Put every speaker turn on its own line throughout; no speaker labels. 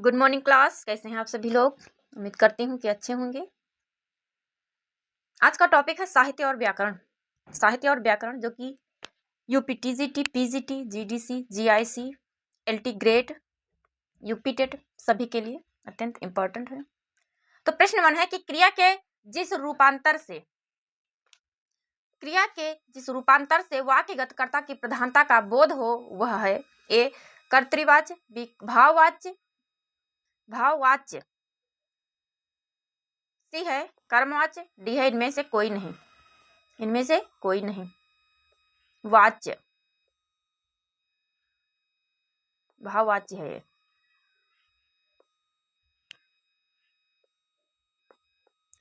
Good morning class, कैसे हैं आप सभी लोग। उम्मीद करती हूँ कि अच्छे होंगे। आज का टॉपिक है साहित्य और व्याकरण। साहित्य और व्याकरण जो कि UP TGT, PGT, GDC, GIC, LT grade, UP TET सभी के लिए अत्यंत इंपॉर्टेंट है। तो प्रश्न 1 है कि क्रिया के जिस रूपांतर से वाक्यगत कर्ता की प्रधानता का बोध हो वह है ए कर्तृवाच्य, बी भाववाच्य, सी है कर्मवाच्य, डी है इनमें से कोई नहीं। वाच्य, भाववाच्य है ये।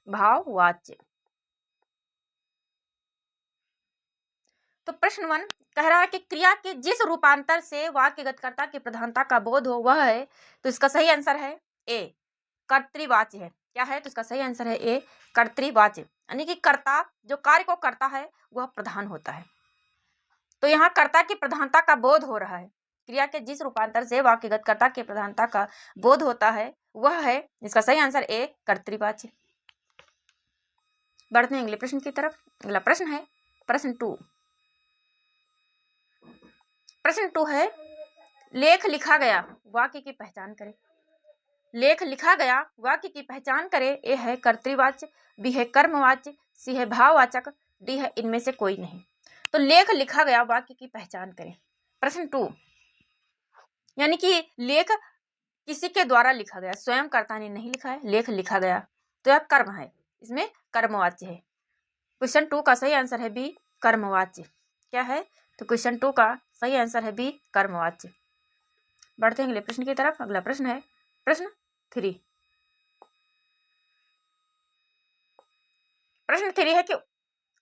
भाववाच्य। तो प्रश्न 1 कह रहा है कि क्रिया के जिस रूपांतर से वाक्यगत कर्ता की प्रधानता का बोध हो वह है, तो इसका सही आंसर है ए कर्तृवाच्य है। क्या है? तो इसका सही आंसर है ए कर्तृवाच्य, यानी कि कर्ता जो कार्य को करता है वह प्रधान होता है। तो यहाँ कर्ता की प्रधानता का बोध हो रहा है। क्रिया के जिस रूपांतर से वाक्यगत कर्ता की प्रधानता का बोध होता है वह है, इसका सही आंसर ए कर्तृवाच्य। बढ़ते हैं अगले प्रश्न की तरफ। अगला प्रश्न है प्रश्न 2। प्रश्न 2 है लेख लिखा गया वाक्य की पहचान करें। लेख लिखा गया वाक्य की पहचान करें। ए है कर्तृवाच्य, बी है कर्मवाच्य, सी है भाववाचक, डी है इनमें से कोई नहीं। तो लेख लिखा गया वाक्य की पहचान करें। प्रश्न 2 यानी कि लेख किसी के द्वारा लिखा गया, स्वयं कर्ता ने नहीं लिखा है, लेख लिखा गया, तो यह कर्म है, इसमें कर्मवाच्य है। क्वेश्चन 2 का सही आंसर है बी कर्मवाच्य। क्या है? तो क्वेश्चन 2 का सही आंसर है बी कर्मवाच्य। बढ़ते हैं अगले प्रश्न की तरफ। अगला प्रश्न है प्रश्न 3। प्रश्न 3 है कि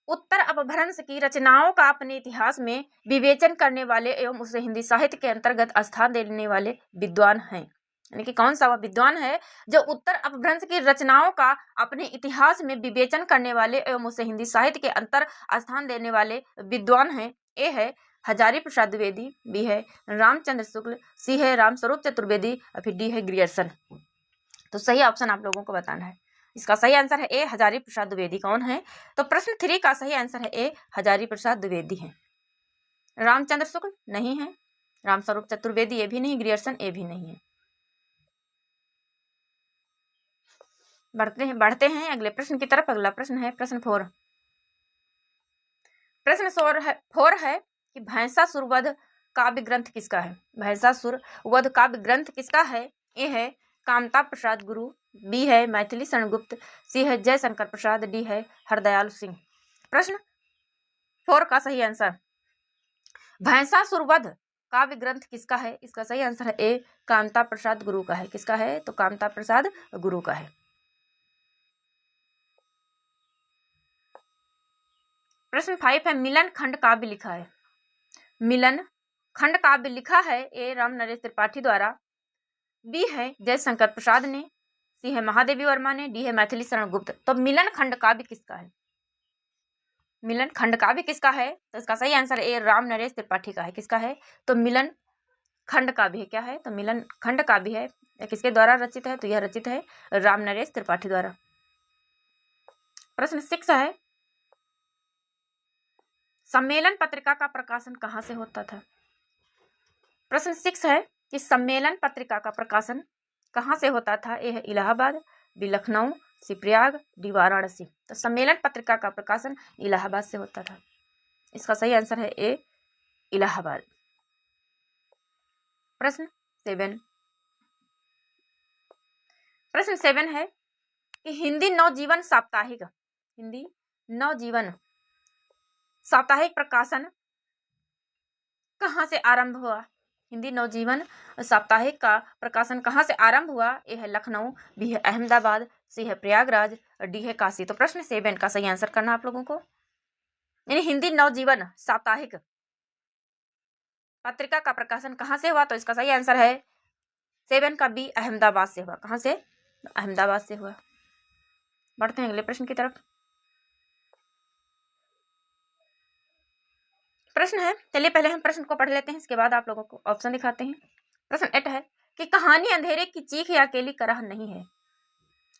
उत्तर अपभ्रंश की रचनाओं का अपने इतिहास में विवेचन करने वाले एवं उसे हिंदी साहित्य के अंतर्गत स्थान देने वाले विद्वान हैं। यानी कि कौन सा वह विद्वान है जो उत्तर अपभ्रंश की रचनाओं का अपने इतिहास में विवेचन करने वाले एवं उसे हिंदी साहित्य के अंतर स्थान देने वाले विद्वान हैं। ए है हजारी प्रसाद द्विवेदी, बी है रामचंद्र शुक्ल, सी है रामस्वरूप चतुर्वेदी, और फिर डी है ग्रियर्सन। तो सही ऑप्शन आप लोगों को बताना है। इसका सही आंसर है ए हजारी प्रसाद द्विवेदी। कौन है? तो प्रश्न 3 का सही आंसर है ए हजारी प्रसाद द्विवेदी है। रामचंद्र शुक्ल नहीं है, रामस्वरूप चतुर्वेदी ये भी नहीं, ग्रियर्सन ये भी नहीं है। बढ़ते हैं अगले प्रश्न की तरफ। अगला प्रश्न है प्रश्न 4। प्रश्न 4 है कि भैंसासुर वध काव्य ग्रंथ किसका है। भैंसासुर वध काव्य ग्रंथ किसका है? ए है कामता प्रसाद गुरु, बी है मैथिली शरण गुप्त, सी है जयशंकर प्रसाद, डी है हरदयाल सिंह। प्रश्न 4 का सही आंसर भैंसासुर वध काव्य ग्रंथ किसका है? इसका सही आंसर है ए कामता प्रसाद गुरु का है। किसका है? तो कामता प्रसाद गुरु का है। प्रश्न 5 है मिलन खंड काव्य लिखा है। मिलन खंड काव्य लिखा है ए राम नरेश त्रिपाठी द्वारा, बी है जयशंकर प्रसाद ने, सी है महादेवी वर्मा ने, डी है मैथिली शरण गुप्त। तो मिलन खंड काव्य किसका है? मिलन खंड काव्य किसका है? तो इसका सही आंसर ए राम नरेश त्रिपाठी का है। किसका है? तो मिलन खंड काव्य है। क्या है? तो मिलन खंड काव्य है। यह किसके द्वारा रचित है? तो यह रचित है राम नरेश त्रिपाठी द्वारा। प्रश्न 6 है सम्मेलन पत्रिका का प्रकाशन कहाँ से होता था। प्रश्न 6 है कि सम्मेलन पत्रिका का प्रकाशन कहाँ से होता था। ए है इलाहाबाद, बी लखनऊ, सी प्रयाग, डी वाराणसी। तो सम्मेलन पत्रिका का प्रकाशन इलाहाबाद से होता था। इसका सही आंसर है ए इलाहाबाद। प्रश्न 7। प्रश्न 7 है कि हिंदी नवजीवन साप्ताहिक प्रकाशन कहाँ से आरंभ हुआ। हिंदी नवजीवन साप्ताहिक का प्रकाशन कहाँ से आरंभ हुआ। ए है लखनऊ, बी है अहमदाबाद, सी है प्रयागराज, और डी है काशी। तो प्रश्न 7 का सही आंसर करना आप लोगों को। यानी हिंदी नवजीवन साप्ताहिक पत्रिका का प्रकाशन कहाँ से हुआ, तो इसका सही आंसर है 7 का बी अहमदाबाद से हुआ। कहाँ से? अहमदाबाद से हुआ। बढ़ते हैं अगले प्रश्न की तरफ। प्रश्न है, चलिए पहले हम प्रश्न को पढ़ लेते हैं, इसके बाद आप लोगों को ऑप्शन दिखाते हैं। प्रश्न 8 है कि कहानी अंधेरे की चीख या अकेली करह नहीं है।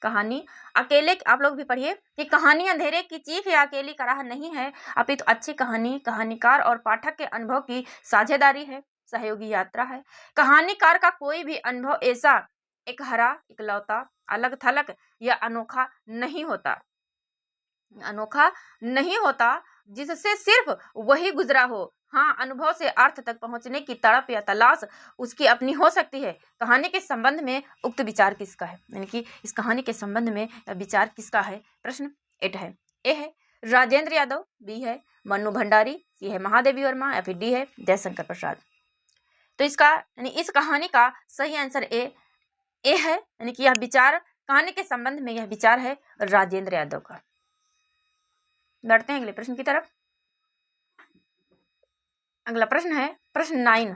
कहानी अकेले, आप लोग भी पढ़िए कि कहानी अंधेरे की चीख या अकेली कराह नहीं है, अपितु अच्छी कहानी कहानीकार और पाठक के अनुभव की साझेदारी है, सहयोगी यात्रा है। कहानीकार का कोई भी अनुभव ऐसा एकहरा, इकलौता, अलग थलग या अनोखा नहीं होता जिससे सिर्फ वही गुजरा हो। हाँ, अनुभव से अर्थ तक पहुंचने की तड़प या तलाश उसकी अपनी हो सकती है। कहानी के संबंध में उक्त विचार किसका है, यानी कि इस कहानी के संबंध में विचार किसका है। प्रश्न 8 है। ए है राजेंद्र यादव, बी है मन्नू भंडारी, सी है महादेवी वर्मा या फिर डी है जयशंकर प्रसाद। तो इसका यानी इस कहानी का सही आंसर ए है, यानी कि यह विचार कहानी के संबंध में यह विचार है राजेंद्र यादव का। बढ़ते हैं अगले प्रश्न की तरफ। अगला प्रश्न है प्रश्न 9।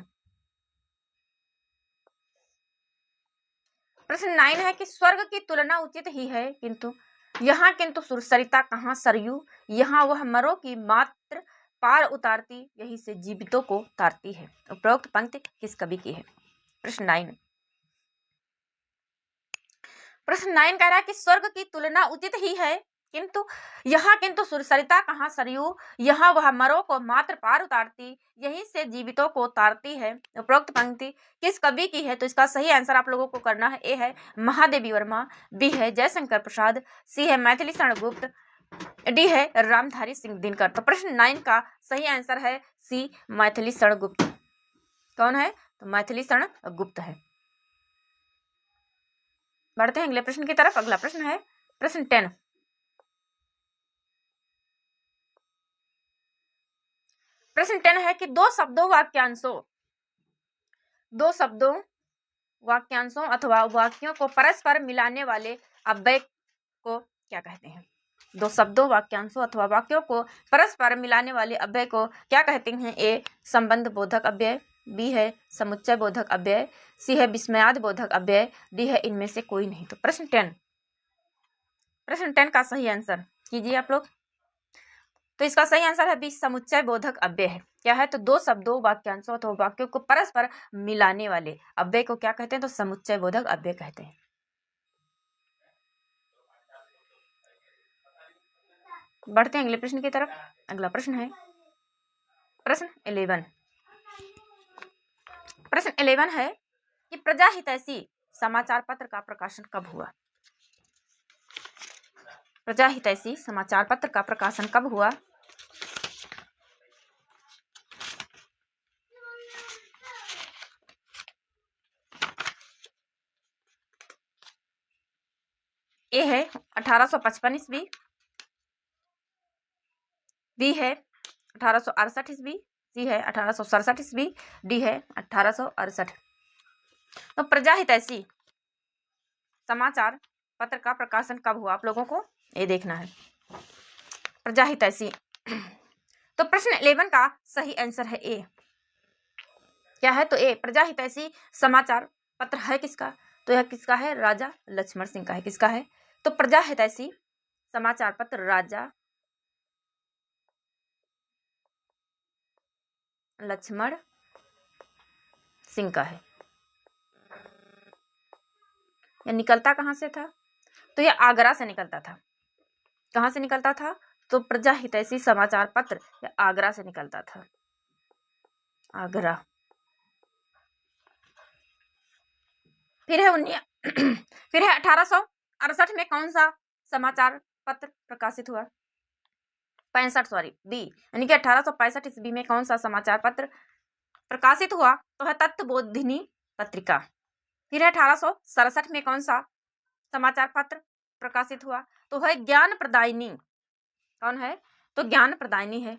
प्रश्न 9 है कि स्वर्ग की तुलना उचित ही है, किंतु सुरसरिता कहाँ सरयू, यहाँ वह मरो की मात्र पार उतारती, यही से जीवितों को तारती है। उपरोक्त पंक्ति किस कवि की है। प्रश्न 9 कह रहा है कि स्वर्ग की तुलना उचित ही है, किंतु सुरसरिता कहाँ सरयू, यहाँ वह मरो को मात्र पार उतारती, यहीं से जीवितों को तारती है। उपरोक्त पंक्ति किस कवि की है। तो इसका सही आंसर आप लोगों को करना है। ए है महादेवी वर्मा, बी है जयशंकर प्रसाद, सी है मैथिली शरण गुप्त, डी है रामधारी सिंह दिनकर। तो प्रश्न 9 का सही आंसर है सी, मैथिली शरण गुप्त। कौन है, तो मैथिली शरण गुप्त है। बढ़ते हैं अगले प्रश्न की तरफ। अगला प्रश्न है प्रश्न 10। प्रश्न 10 है कि दो शब्दों वाक्यांशों अथवा वाक्यों को परस्पर मिलाने वाले अव्यय को क्या कहते हैं। दो शब्दों, वाक्यांशों अथवा वाक्यों को परस्पर मिलाने वाले अव्यय को क्या कहते हैं। ए संबंध बोधक अव्यय, बी है समुच्चय बोधक अव्यय, सी है विस्मयाद बोधक अव्यय, डी है इनमें से कोई नहीं। तो प्रश्न 10 का सही आंसर कीजिए आप लोग। तो इसका सही आंसर है बी, समुच्चय बोधक अव्यय है। क्या है, तो दो शब्दों, वाक्यांशों अथवा वाक्यों को परस्पर मिलाने वाले अव्यय को क्या कहते हैं, तो समुच्चय बोधक अव्यय कहते हैं। बढ़ते हैं अगले प्रश्न की तरफ। अगला प्रश्न है प्रश्न 11। प्रश्न 11 है कि प्रजाहितैषी समाचार पत्र का प्रकाशन कब हुआ। प्रजाहितैषी समाचार पत्र का प्रकाशन कब हुआ। ए है 1855 ईस्वी, बी है 1868 ईस्वी, सी है 1867 ईस्वी, डी है 1868। तो प्रजाहितैषी समाचार पत्र का प्रकाशन कब हुआ, आप लोगों को ये देखना है। प्रजाहितैषी, तो प्रश्न 11 का सही आंसर है ए। क्या है, तो ए प्रजाहितैषी समाचार पत्र है किसका, तो यह किसका है, राजा लक्ष्मण सिंह का है। किसका है, तो प्रजाहितैषी समाचार पत्र राजा लक्ष्मण सिंह का है। यह निकलता कहाँ से था, तो यह आगरा से निकलता था। कहाँ से निकलता था, तो प्रजाहितैषी समाचार पत्र यह आगरा से निकलता था। आगरा। फिर है 1868 में कौन सा समाचार पत्र प्रकाशित हुआ। 65 सॉरी बी, यानी कि 1865 ईस्वी में कौन सा समाचार पत्र प्रकाशित हुआ, तो है तत्वबोधिनी पत्रिका। फिर है 1867 में कौन सा समाचार पत्र प्रकाशित हुआ, तो है ज्ञान प्रदायिनी। कौन है, तो ज्ञान प्रदायिनी है।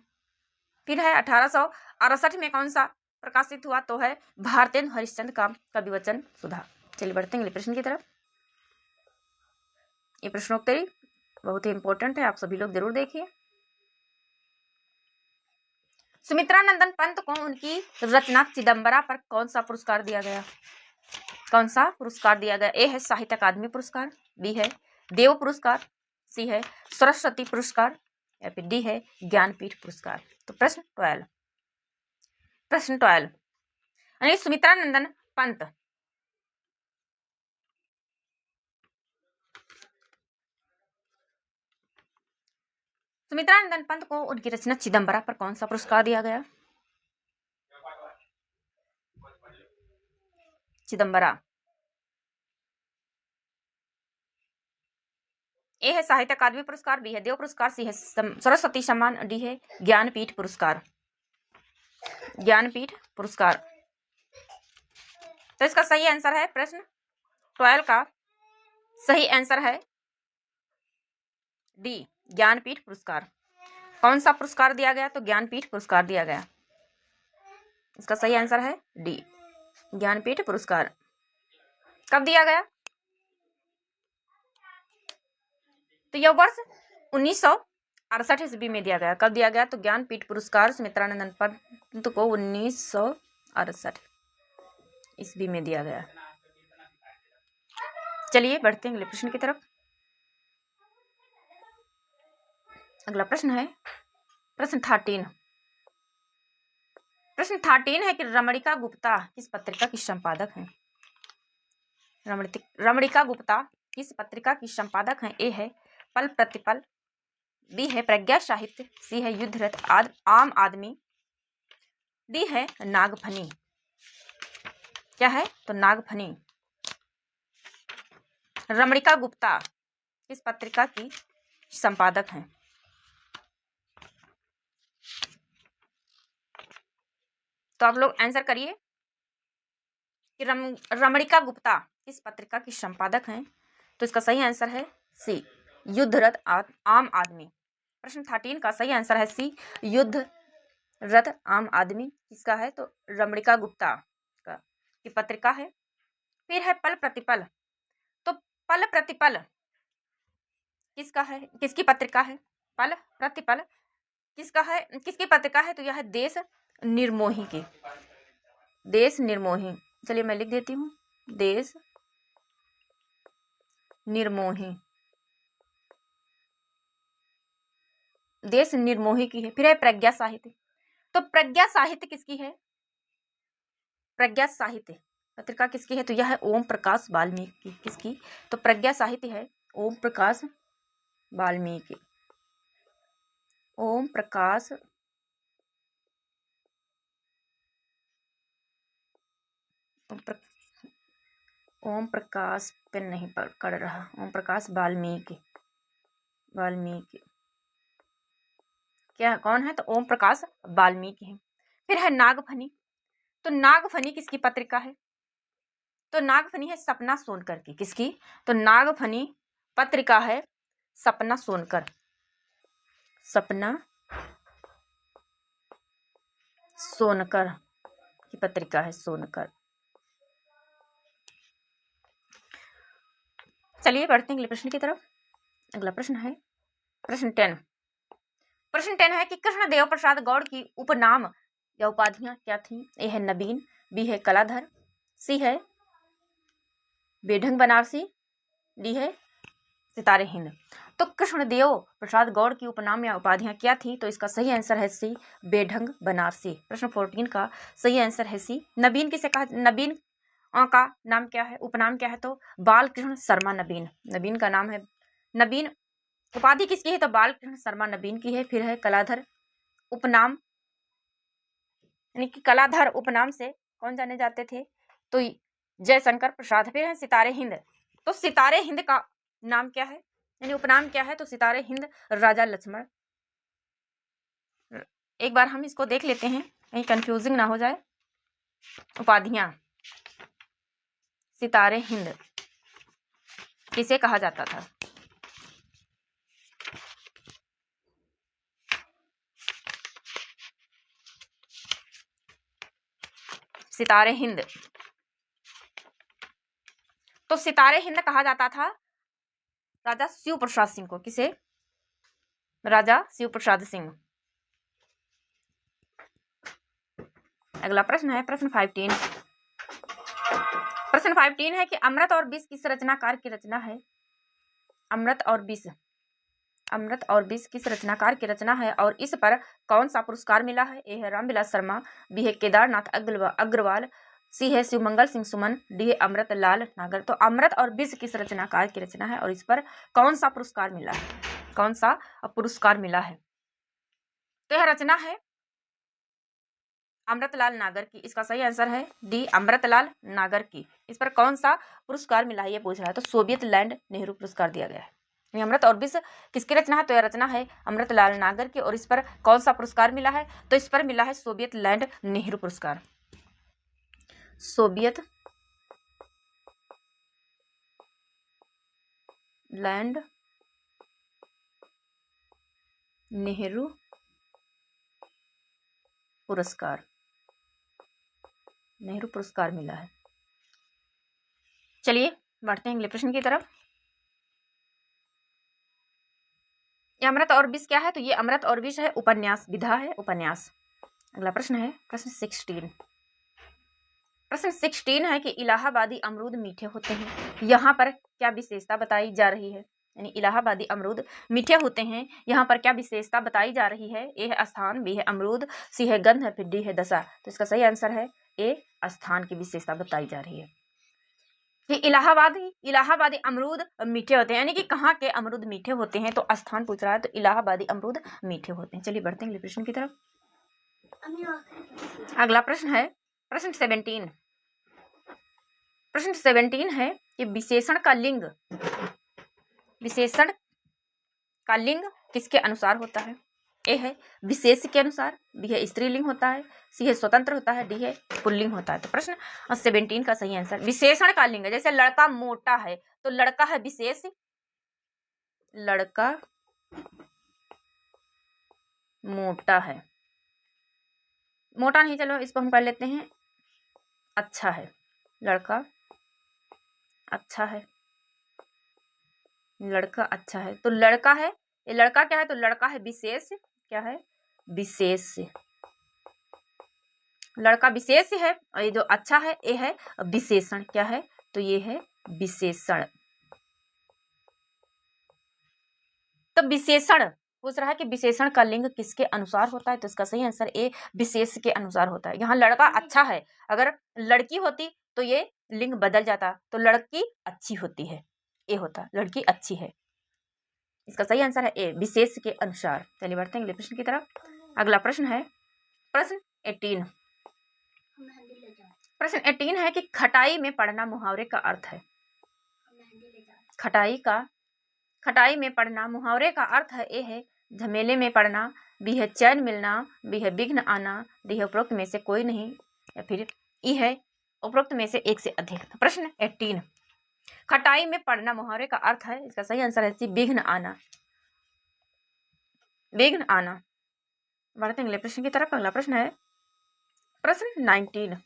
फिर है 1868 में कौन सा प्रकाशित हुआ, तो है भारतेंदु हरिश्चंद्र का कविवचन सुधा। चलिए बढ़ते हैं अगले प्रश्न की तरफ। ये प्रश्नोत्तरी बहुत ही इंपॉर्टेंट है, आप सभी लोग जरूर देखिए। सुमित्रा नंदन पंत को उनकी रचना चिदंबरा पर कौन सा पुरस्कार दिया गया। कौन सा पुरस्कार दिया गया। ए है साहित्य अकादमी पुरस्कार, बी है देव पुरस्कार, सी है सरस्वती पुरस्कार, या फिर डी है ज्ञानपीठ पुरस्कार। तो प्रश्न 12 यानी सुमित्रा नंदन पंत सुमित्रानंदन पंत को उनकी रचना चिदम्बरा पर कौन सा पुरस्कार दिया गया? चिदम्बरा। ए है साहित्य अकादमी पुरस्कार, बी है देव पुरस्कार, सी है सरस्वती सम्मान, डी है ज्ञानपीठ पुरस्कार। ज्ञानपीठ पुरस्कार। तो इसका सही आंसर है प्रश्न 12 का सही आंसर है डी, ज्ञानपीठ पुरस्कार। कौन सा पुरस्कार दिया गया? तो ज्ञानपीठ पुरस्कार दिया गया। इसका सही आंसर है डी, ज्ञानपीठ पुरस्कार। कब दिया गया? तो यह वर्ष 1968 ईस्वी में दिया गया। कब दिया गया? तो ज्ञानपीठ पुरस्कार सुमित्रानंदन पंत को 1968 ईस्वी में दिया गया। चलिए बढ़ते हैं अगले प्रश्न की तरफ। अगला प्रश्न है प्रश्न 13। प्रश्न 13 है कि रमणिका गुप्ता किस पत्रिका की संपादक हैं? रमणिका गुप्ता किस पत्रिका की संपादक हैं? ए है पल प्रतिपल, बी है प्रज्ञा साहित्य, सी है युद्ध रथ आम आदमी, डी है नागफनी। क्या है? तो नागफनी। रमणिका गुप्ता किस पत्रिका की संपादक हैं? तो आप लोग आंसर करिए कि रमणिका गुप्ता किस पत्रिका की संपादक हैं। तो इसका सही आंसर है सी, युद्ध रथ आम आदमी। प्रश्न 13 का सही आंसर है सी, युद्ध रथ आम आदमी। किसका है? तो रमणिका गुप्ता का की पत्रिका है। फिर है पल प्रतिपल। तो पल प्रतिपल किसका है? किसकी पत्रिका है? पल प्रतिपल किसका है? किसकी पत्रिका है? तो यह है देश निर्मोही की। देश निर्मोही। चलिए मैं लिख देती हूँ, देश निर्मोही। देश निर्मोही की है। फिर है प्रज्ञा साहित्य। तो प्रज्ञा साहित्य किसकी है? प्रज्ञा साहित्य पत्रिका किसकी है? तो यह है ओम प्रकाश वाल्मीकि। किसकी? तो प्रज्ञा साहित्य है ओम प्रकाश वाल्मीकि। ओम प्रकाश ओम प्रकाश पेन नहीं पकड़ रहा। ओम प्रकाश वाल्मीकि। वाल्मीकि क्या कौन है? तो ओम प्रकाश वाल्मीकि है। फिर है नागफनी। तो नागफनी किसकी पत्रिका है? तो नागफनी है सपना सोनकर की। किसकी? तो नागफनी पत्रिका है सपना सोनकर। सपना सोनकर की पत्रिका है, सोनकर। चलिए बढ़ते हैं अगले प्रश्न की तरफ। अगला प्रश्न है प्रश्न 10। प्रश्न 10 है कि कृष्णदेव प्रसाद गौड़ की उपनाम या उपाधियां क्या थी? ए है नबीन, बी है कलाधर, सी है बेढंग बनारसी, डी है सितारे हिंद। तो कृष्णदेव प्रसाद गौड़ की उपनाम या उपाधियां क्या थी? तो इसका सही आंसर है सी, बेढंग बनारसी। प्रश्न 14 का सही आंसर है सी। नबीन किसे कहा? नबीन का नाम क्या है? उपनाम क्या है? तो बालकृष्ण शर्मा नबीन। नबीन का नाम है नबीन। उपाधि किसकी है? तो बालकृष्ण शर्मा नबीन की है। फिर है कलाधर उपनाम, यानी कि कलाधर उपनाम से कौन जाने जाते थे? तो जयशंकर प्रसाद। फिर है सितारे हिंद। तो सितारे हिंद का नाम क्या है, यानी उपनाम क्या है? तो सितारे हिंद राजा लक्ष्मण। एक बार हम इसको देख लेते हैं, कहीं कंफ्यूजिंग ना हो जाए। उपाधियां सितारे हिंद किसे कहा जाता था? सितारे हिंद। तो सितारे हिंद कहा जाता था राजा शिव प्रसाद सिंह को। किसे? राजा शिव प्रसाद सिंह। अगला प्रश्न है प्रश्न 15। प्रश्न 15 है कि अमृत और विष किस रचनाकार की रचना है? अमृत और विष। अमृत और विष किस रचनाकार की रचना है और इस पर कौन सा पुरस्कार मिला है? ए है रामविलास शर्मा, बी है केदारनाथ अग्रवाल, सी है शिवमंगल सिंह सुमन, डी है अमृत लाल नागर। तो अमृत और विष किस रचनाकार की रचना है और इस पर कौन सा पुरस्कार मिला है? कौन सा पुरस्कार मिला है? तो यह रचना है अमृतलाल नागर की। इसका सही आंसर है डी, अमृतलाल नागर की। इस पर कौन सा पुरस्कार मिला है ये पूछ रहा है, तो सोवियत लैंड नेहरू पुरस्कार दिया गया है। ये अमृत और विष किसकी रचना है, तो यह रचना है अमृतलाल नागर की। और इस पर कौन सा पुरस्कार मिला है, तो इस पर मिला है सोवियत लैंड नेहरू पुरस्कार। सोवियत लैंड नेहरू पुरस्कार, नेहरू पुरस्कार मिला है। चलिए बढ़ते हैं अगले प्रश्न की तरफ। ये अमृत और विष क्या है, तो ये अमृत और विष है उपन्यास विधा है, उपन्यास। अगला प्रश्न है प्रश्न 16। प्रश्न 16 है कि इलाहाबादी अमरूद मीठे होते हैं, यहाँ पर क्या विशेषता बताई जा रही है। यानी इलाहाबादी अमरूद मीठे होते हैं, यहाँ पर क्या विशेषता बताई जा रही है। ए है स्थान, बी है अमरूद, सी है गंध, फिर डी है दशा। तो इसका सही आंसर है ए, स्थान की विशेषता बताई जा रही है कि इलाहाबादी अमरूद मीठे होते हैं। यानी कि कहाँ के अमरूद मीठे होते हैं, तो स्थान पूछ रहा है, तो इलाहाबादी अमरूद मीठे होते हैं। चलिए बढ़ते हैं अगले प्रश्न की तरफ। अगला प्रश्न है प्रश्न 17। प्रश्न 17 है कि विशेषण का लिंग, विशेषण का लिंग किसके अनुसार होता है। ए है विशेष के अनुसार, बी है स्त्रीलिंग होता है, सी है स्वतंत्र होता है, डी है पुल्लिंग होता है। तो प्रश्न 17 का सही आंसर विशेषण का लिंग, जैसे लड़का मोटा है तो लड़का है विशेष, लड़का मोटा है, मोटा नहीं, चलो इसको हम कर लेते हैं अच्छा है, लड़का अच्छा है, लड़का अच्छा है। तो लड़का है, ये लड़का क्या है, तो लड़का है विशेष, क्या है विशेष, लड़का विशेष है। और ये जो अच्छा है ये है विशेषण, क्या है, तो ये है विशेषण। तो विशेषण पूछ रहा है कि विशेषण का लिंग किसके अनुसार होता है, तो इसका सही आंसर ए, विशेष के अनुसार होता है। यहाँ लड़का अच्छा है, अगर लड़की होती तो ये लिंग बदल जाता, तो लड़की अच्छी होती है, ए होता लड़की अच्छी है। इसका सही आंसर है ए, विशेष के अनुसार। चलिए बढ़ते हैं अगले प्रश्न की तरफ। अगला प्रश्न है प्रश्न 18। प्रश्न 18 है कि खटाई में पड़ना मुहावरे का अर्थ है। खटाई में पड़ना मुहावरे का अर्थ है। ए है झमेले में पड़ना, बी है चैन मिलना, बी है विघ्न आना, डी है उपरोक्त में से कोई नहीं, या फिर ई है उपरोक्त में से एक से अधिक। प्रश्न 18 खटाई में पड़ना मुहावरे का अर्थ है, इसका सही आंसर है सी, विघ्न आना, विघ्न आना। बढ़ते हैं अगले प्रश्न की तरफ। अगला प्रश्न है प्रश्न 19।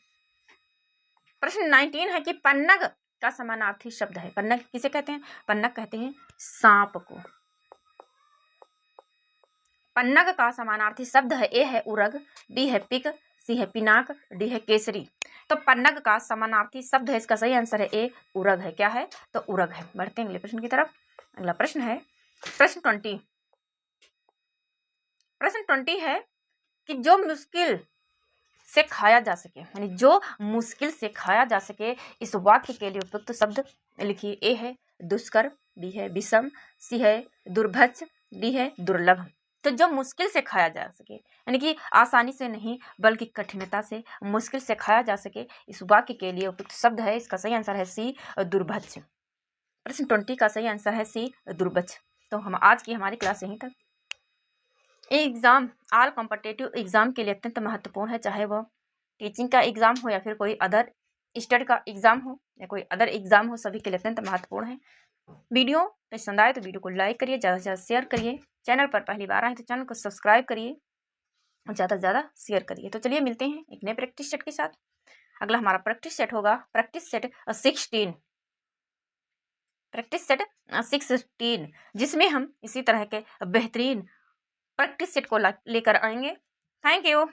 प्रश्न 19 है कि पन्नग का समानार्थी शब्द है। पन्नग किसे कहते हैं, पन्नग कहते हैं सांप को। पन्नग का समानार्थी शब्द है। ए है उरग, बी है पिक, सी है पिनाक, डी है केसरी। तो पन्नग का समानार्थी शब्द है, इसका सही आंसर है ए, उरग है, क्या है, तो उरग है। बढ़ते हैं अगले प्रश्न की तरफ। अगला प्रश्न है प्रश्न 20। प्रश्न 20 है कि जो मुश्किल से खाया जा सके, यानी जो मुश्किल से खाया जा सके, इस वाक्य के लिए उपयुक्त शब्द लिखिए। ए है दुष्कर, बी है विषम, सी है दुर्भक्ष, डी है दुर्लभ। तो जो मुश्किल से खाया जा सके, यानी कि आसानी से नहीं बल्कि कठिनता से, मुश्किल से खाया जा सके, इस वाक्य के लिए उपयुक्त शब्द है, इसका सही आंसर है सी, दुर्भक्ष। प्रश्न 20 का सही आंसर है सी, दुर्भक्ष। तो हम आज की हमारी क्लास यहीं तक। ये एग्ज़ाम ऑल कॉम्पिटिटिव एग्ज़ाम के लिए अत्यंत महत्वपूर्ण है, चाहे वह टीचिंग का एग्ज़ाम हो या फिर कोई अदर स्टडी का एग्ज़ाम हो या कोई अदर एग्ज़ाम हो, सभी के लिए अत्यंत महत्वपूर्ण है। वीडियो पसंद आए तो वीडियो को लाइक करिए, ज़्यादा से ज़्यादा शेयर करिए। चैनल पर पहली बार आए तो चैनल को सब्सक्राइब करिए और ज़्यादा से ज़्यादा शेयर करिए। तो चलिए मिलते हैं एक नए प्रैक्टिस सेट के साथ। अगला हमारा प्रैक्टिस सेट होगा प्रैक्टिस सेट 16, प्रैक्टिस सेट 16, जिसमें हम इसी तरह के बेहतरीन प्रैक्टिस सेट को लेकर आएंगे। Thank you.